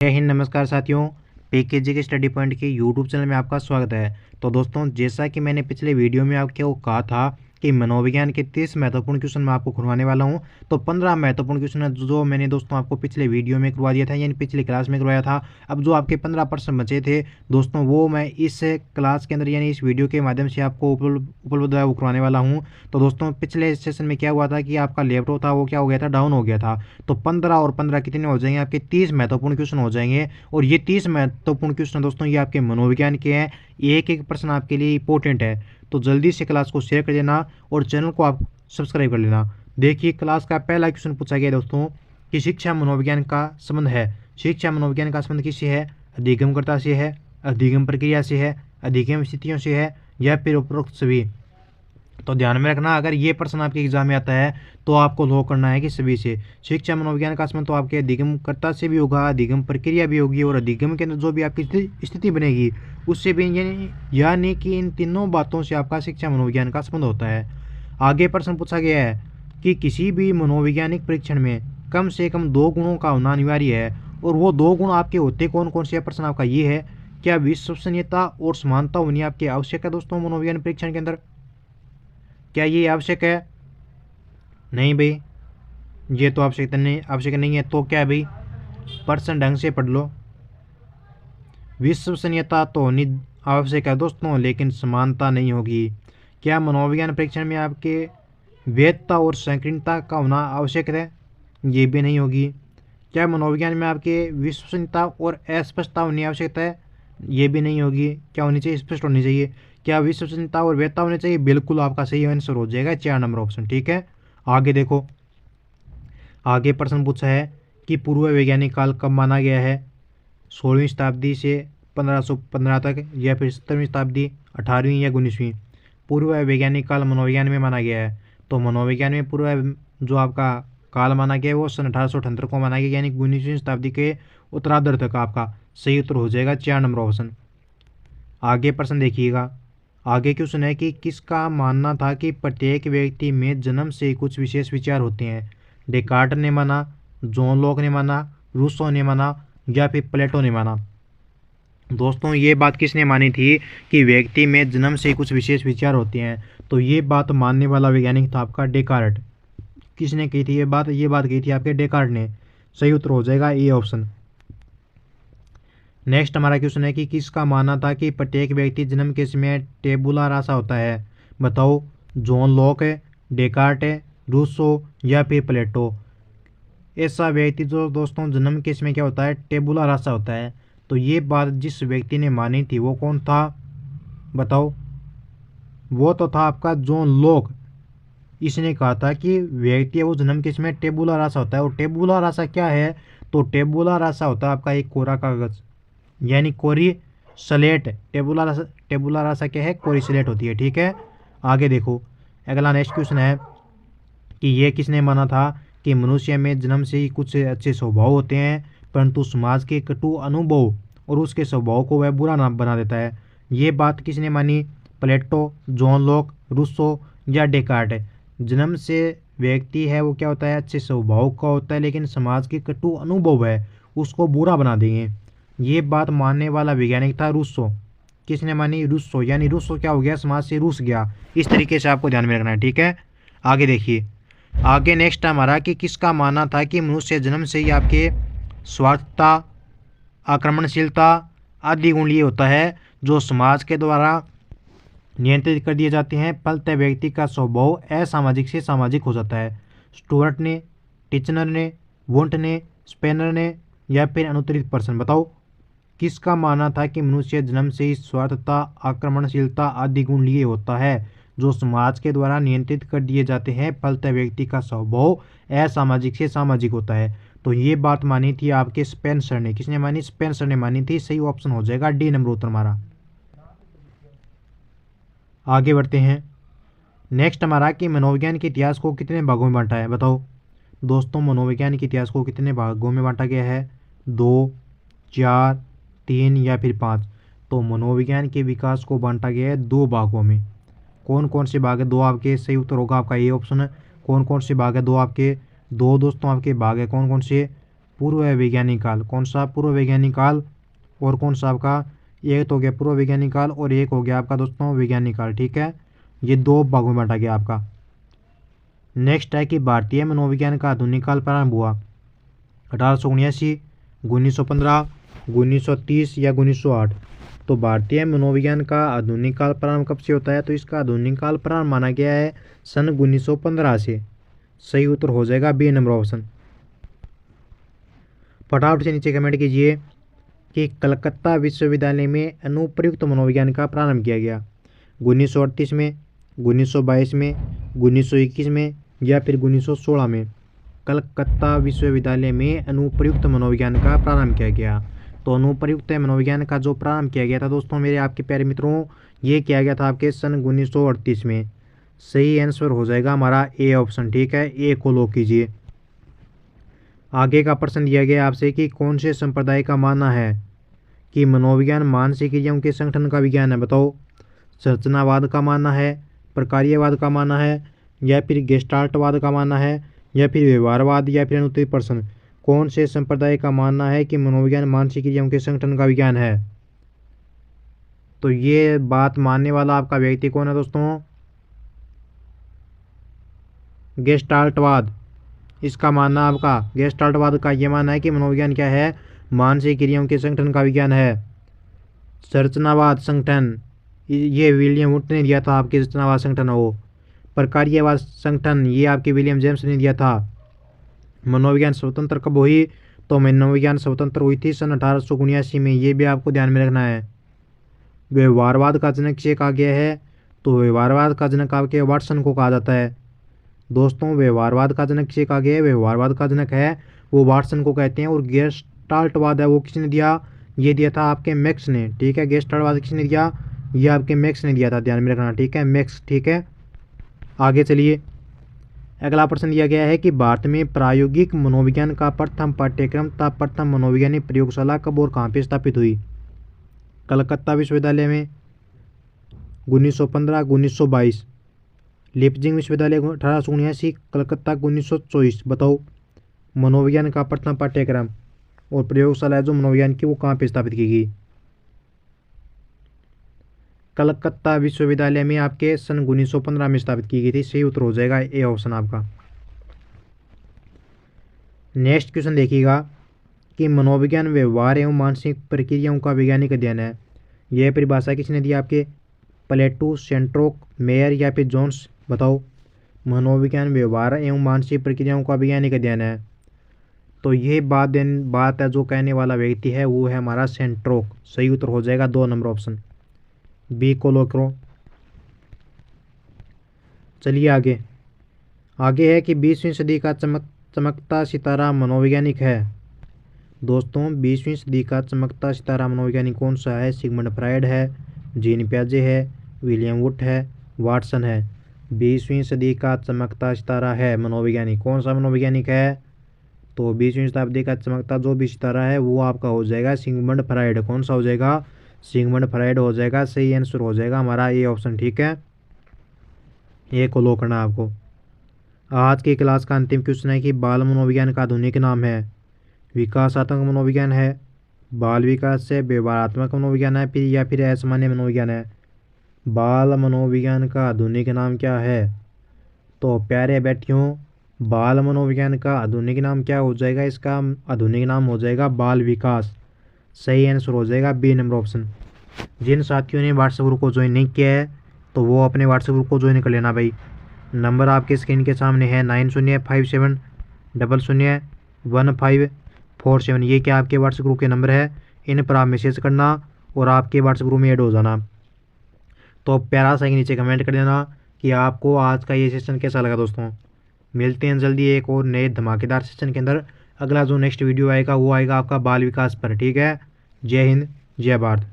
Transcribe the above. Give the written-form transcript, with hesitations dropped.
जय हिंद, नमस्कार साथियों। पीकेजी के स्टडी पॉइंट के यूट्यूब चैनल में आपका स्वागत है। तो दोस्तों, जैसा कि मैंने पिछले वीडियो में आपको कहा था कि मनोविज्ञान के 30 महत्वपूर्ण क्वेश्चन मैं आपको करवाने वाला हूं। तो 15 महत्वपूर्ण क्वेश्चन है जो मैंने दोस्तों आपको पिछले वीडियो में करवा दिया था, यानी पिछली क्लास में करवाया था। अब जो आपके 15% बचे थे दोस्तों, वो मैं इस क्लास के अंदर यानी इस वीडियो के माध्यम से आपको उपलब्ध है वो करवाने वाला हूँ। तो दोस्तों, पिछले सेशन में क्या हुआ था कि आपका लैपटॉप था वो क्या हो गया था, डाउन हो गया था। तो 15 और 15 कितने हो जाएंगे, आपके 30 महत्वपूर्ण क्वेश्चन हो जाएंगे। और ये 30 महत्वपूर्ण क्वेश्चन दोस्तों ये आपके मनोविज्ञान के हैं। एक एक प्रश्न आपके लिए इंपॉर्टेंट है। तो जल्दी से क्लास को शेयर कर देना और चैनल को आप सब्सक्राइब कर लेना। देखिए, क्लास का पहला क्वेश्चन पूछा गया दोस्तों कि शिक्षा मनोविज्ञान का संबंध है। शिक्षा मनोविज्ञान का संबंध किससे है? अधिगमकर्ता से है, अधिगम प्रक्रिया से है, अधिगम स्थितियों से है, या फिर उपरोक्त सभी। तो ध्यान में रखना, अगर ये प्रश्न आपके एग्जाम में आता है तो आपको लॉक करना है कि सभी से। शिक्षा मनोविज्ञान का संबंध तो आपके अधिगमकर्ता से भी होगा, अधिगम प्रक्रिया भी होगी, और अधिगम के अंदर जो भी आपकी स्थिति बनेगी उससे भी, यानी कि इन तीनों बातों से आपका शिक्षा मनोविज्ञान का संबंध होता है। आगे प्रश्न पूछा गया है कि किसी भी मनोवैज्ञानिक परीक्षण में कम से कम 2 गुणों का होना अनिवार्य है, और वो 2 गुण आपके होते कौन कौन से? प्रश्न आपका ये है, क्या विश्वसनीयता और समानता होनी आपकी आवश्यक है दोस्तों मनोवैज्ञानिक परीक्षण के अंदर? क्या ये आवश्यक है? नहीं भाई, ये तो आवश्यक नहीं है। तो क्या भाई, प्रश्न ढंग से पढ़ लो। विश्वसनीयता तो होनी आवश्यक है दोस्तों, लेकिन समानता नहीं होगी। क्या मनोविज्ञान परीक्षण में आपके वैधता और संकीर्णता का होना आवश्यक है? ये भी नहीं होगी। क्या मनोविज्ञान में आपके विश्वसनीयता और अस्पष्टता होनी आवश्यक है? ये भी नहीं होगी। क्या होनी चाहिए? स्पष्ट होनी चाहिए। क्या विश्वसनीयता और वैधता होनी चाहिए? बिल्कुल आपका सही आंसर हो जाएगा 4 नंबर ऑप्शन। ठीक है, आगे देखो। आगे प्रश्न पूछा है कि पूर्व वैज्ञानिक काल कब माना गया है? 16वीं शताब्दी से 1515 तक, या फिर 17वीं शताब्दी, 18वीं या 19वीं? पूर्व वैज्ञानिक काल मनोविज्ञान में माना गया है। तो मनोविज्ञान में पूर्व जो आपका काल माना गया है वो सन 1878 को माना गया, यानी 19वीं शताब्दी के उत्तरार्ध तक। आपका सही उत्तर हो जाएगा 4 नंबर ऑप्शन। आगे प्रश्न देखिएगा। आगे क्वेश्चन है कि किसका मानना था कि प्रत्येक व्यक्ति में जन्म से कुछ विशेष विचार होते हैं? डेकार्ट ने माना, जॉन लॉक ने माना, रूसो ने माना, या फिर प्लेटो ने माना? दोस्तों, ये बात किसने मानी थी कि व्यक्ति में जन्म से कुछ विशेष विचार होते हैं? तो ये बात मानने वाला वैज्ञानिक था आपका डेकार्ट। किसने की थी ये बात? ये बात की थी आपके डेकार्ट ने। सही उत्तर हो जाएगा ए ऑप्शन। नेक्स्ट हमारा क्वेश्चन है कि किसका मानना था कि प्रत्येक व्यक्ति जन्म के समय टेबुला रासा होता है? बताओ, जॉन लॉक है, डेकार्ट है, रूसो, या फिर प्लेटो? ऐसा व्यक्ति जो दोस्तों जन्म के समय क्या होता है, टेबुला रासा होता है। तो ये बात जिस व्यक्ति ने मानी थी वो कौन था? बताओ। वो तो था आपका जॉन लॉक। इसने कहा था कि व्यक्ति है वो जन्म के समय टेबुला रासा होता है। और टेबुला रासा क्या है? तो टेबुला रासा होता है आपका एक कोरा कागज, यानी कोरी स्लेट। टेबुला रासा क्या है? कोरी स्लेट होती है। ठीक है, आगे देखो। अगला नेक्स्ट क्वेश्चन है कि ये किसने माना था कि मनुष्य में जन्म से ही कुछ अच्छे स्वभाव होते हैं, परंतु समाज के कटु अनुभव और उसके स्वभाव को वह बुरा नाम बना देता है? ये बात किसने मानी? प्लेटो, जॉन लॉक, रूसो, या डेकार्ट? जन्म से व्यक्ति है वो क्या होता है, अच्छे स्वभाव का होता है, लेकिन समाज के कटु अनुभव है उसको बुरा बना देंगे। ये बात मानने वाला वैज्ञानिक था रूसो। किसने मानी? रूसो। यानी रूसो क्या हो गया, समाज से रूस गया। इस तरीके से आपको ध्यान में रखना है। ठीक है, आगे देखिए। आगे नेक्स्ट हमारा कि किसका मानना था कि मनुष्य जन्म से ही आपके स्वार्थता, आक्रमणशीलता आदि गुण लिए होता है जो समाज के द्वारा नियंत्रित कर दिए जाते हैं, फलतः व्यक्ति का स्वभाव असामाजिक से सामाजिक हो जाता है? स्टुअर्ट ने, टिचनर ने, वोंट ने, स्पेनर ने, या फिर अनुत्तरित पर्सन? बताओ, किसका मानना था कि मनुष्य जन्म से ही स्वार्थता, आक्रमणशीलता आदि गुण लिए होता है जो समाज के द्वारा नियंत्रित कर दिए जाते हैं, फलतः व्यक्ति का स्वभाव असामाजिक से सामाजिक होता है? तो ये बात मानी थी आपके स्पेंसर ने। किसने मानी? स्पेंसर ने मानी थी। सही ऑप्शन हो जाएगा डी नंबर उत्तर हमारा। आगे बढ़ते हैं। नेक्स्ट हमारा कि मनोविज्ञान के इतिहास को कितने भागों में बांटा है? बताओ दोस्तों, मनोविज्ञान के इतिहास को कितने भागों में बांटा गया है? 2, 4, 3 या फिर 5? तो मनोविज्ञान के विकास को बांटा गया है 2 भागों में। कौन कौन से भाग है? 2 आपके सही उत्तर होगा आपका ये ऑप्शन है। कौन कौन से भाग है? 2 आपके, 2 दोस्तों आपके भाग है कौन कौन से? पूर्व वैज्ञानिक काल। कौन सा? पूर्व वैज्ञानिक काल। और कौन सा आपका? एक तो हो गया पूर्व वैज्ञानिक काल और एक हो गया आपका दोस्तों वैज्ञानिक काल। ठीक है, ये दो भागों में बांटा गया आपका। नेक्स्ट है कि भारतीय मनोविज्ञान का आधुनिक काल प्रारंभ हुआ 1879, 1915, 1930 या 1908। तो भारतीय मनोविज्ञान का आधुनिक काल प्रारंभ कब से होता है? तो इसका आधुनिक काल प्रारंभ माना गया है सन 1915 से। सही उत्तर हो जाएगा बी नंबर ऑप्शन। फटाफट से नीचे कमेंट कीजिए कि कलकत्ता विश्वविद्यालय में अनुप्रयुक्त मनोविज्ञान का प्रारंभ किया गया 1938 में, 1922 में, 1921 में या फिर 1916 में। कलकत्ता विश्वविद्यालय में अनुप्रयुक्त मनोविज्ञान का प्रारंभ किया गया। तो अनुप्रयुक्त मनोविज्ञान का जो प्रारंभ किया गया था दोस्तों मेरे आपके प्यारे मित्रों, ये किया गया था आपके सन 1938 में। सही आंसर हो जाएगा हमारा ए ऑप्शन। ठीक है, ए को लॉक कीजिए। आगे का प्रश्न दिया गया आपसे कि कौन से संप्रदाय का मानना है कि मनोविज्ञान मानसिक क्रियाओं के संगठन का विज्ञान है? बताओ। संरचनावाद का मानना है, प्रकार्यवाद का मानना है या फिर गेस्टाल्टवाद का मानना है या फिर व्यवहारवाद या फिर अनुत्तरी प्रश्न। कौन से संप्रदाय का मानना है कि मनोविज्ञान मानसिक क्रियाओं के संगठन का विज्ञान है? तो ये बात मानने वाला आपका व्यक्ति कौन है दोस्तों? गेस्टाल्टवाद। इसका मानना आपका गेस्टाल्टवाद का ये मानना है कि मनोविज्ञान क्या है? मानसिक क्रियाओं के संगठन का विज्ञान है। संरचनावाद संगठन ये विलियम वुड ने दिया था आपके रचनावाद संगठन हो। प्रकार्यवाद संगठन ये आपके विलियम जेम्स ने दिया था। मनोविज्ञान स्वतंत्र कब हुई? तो मनोविज्ञान स्वतंत्र हुई थी सन 1879 में। ये भी आपको ध्यान में रखना है। व्यवहारवाद का जनक किसे कहा गया है? तो व्यवहारवाद का जनक आपके वाटसन को कहा जाता है। दोस्तों व्यवहारवाद का जनक किसे कहा गया है? व्यवहारवाद का जनक है वो वाटसन को कहते हैं। और गेस्टाल्टवाद है वो किसने दिया? ये दिया था आपके मैक्स ने। ठीक है, गेस्टाल्टवाद किसने दिया? ये आपके मैक्स ने दिया था, ध्यान में रखना। ठीक है, मैक्स। ठीक है, आगे चलिए। अगला प्रश्न दिया गया है कि भारत में प्रायोगिक मनोविज्ञान का प्रथम पाठ्यक्रम तथा प्रथम मनोवैज्ञानिक प्रयोगशाला कब और कहाँ पे स्थापित हुई? कलकत्ता विश्वविद्यालय में 1915, 1922, लिपजिंग विश्वविद्यालय 1879, कलकत्ता 1924। बताओ मनोविज्ञान का प्रथम पाठ्यक्रम और प्रयोगशाला जो मनोविज्ञान की वो कहाँ पे स्थापित की गई? कलकत्ता विश्वविद्यालय में आपके सन 1915 में स्थापित की गई थी। सही उत्तर हो जाएगा ए ऑप्शन आपका। नेक्स्ट क्वेश्चन देखिएगा कि मनोविज्ञान व्यवहार एवं मानसिक प्रक्रियाओं का वैज्ञानिक अध्ययन है। यह परिभाषा किसने दी आपके? प्लेटो, सेंट्रोक, मेयर या फिर जोन्स। बताओ मनोविज्ञान व्यवहार एवं मानसिक प्रक्रियाओं का वैज्ञानिक अध्ययन है। तो ये बात है जो कहने वाला व्यक्ति है वो है हमारा सेंट्रोक। सही उत्तर हो जाएगा 2 नंबर ऑप्शन, बी को लॉक करो। चलिए आगे है कि 20वीं सदी का चमकता सितारा मनोवैज्ञानिक है। दोस्तों 20वीं सदी का चमकता सितारा मनोवैज्ञानिक कौन सा है? सिगमंड फ्रायड है, जीन पियाजे है, विलियम वुड है, वाटसन है। 20वीं सदी का चमकता सितारा है मनोवैज्ञानिक कौन सा मनोवैज्ञानिक है? तो 20वीं शताब्दी का चमकता जो भी सितारा है वो आपका हो जाएगा सिगमंड फ्रायड। कौन सा हो जाएगा? सिगमंड फ्रायड हो जाएगा। सही आंसर हो जाएगा हमारा ए ऑप्शन। ठीक है, ए को लॉक करना आपको। आज की क्लास का अंतिम क्वेश्चन है कि बाल मनोविज्ञान का आधुनिक नाम है? विकासात्मक मनोविज्ञान है, बाल विकास है, व्यवहारात्मक मनोविज्ञान है फिर या फिर असामान्य मनोविज्ञान है। बाल मनोविज्ञान का आधुनिक नाम क्या है? तो प्यारे बैठियों बाल मनोविज्ञान का आधुनिक नाम क्या हो जाएगा? इसका आधुनिक नाम हो जाएगा बाल विकास। सही आंसर हो जाएगा बी नंबर ऑप्शन। जिन साथियों ने व्हाट्सएप ग्रुप को ज्वाइन नहीं किया है तो वो अपने व्हाट्सएप ग्रुप को ज्वाइन कर लेना भाई। नंबर आपके स्क्रीन के सामने है 9057001547। ये क्या आपके व्हाट्सएप ग्रुप के नंबर है, इन पर आप मैसेज करना और आपके व्हाट्सएप ग्रुप में ऐड हो जाना। तो प्यारा सा नीचे कमेंट कर देना कि आपको आज का ये सेशन कैसा लगा। दोस्तों मिलते हैं जल्दी एक और नए धमाकेदार सेशन के अंदर। अगला जो नेक्स्ट वीडियो आएगा वो आएगा आपका बाल विकास पर। ठीक है, जय हिंद, जय भारत।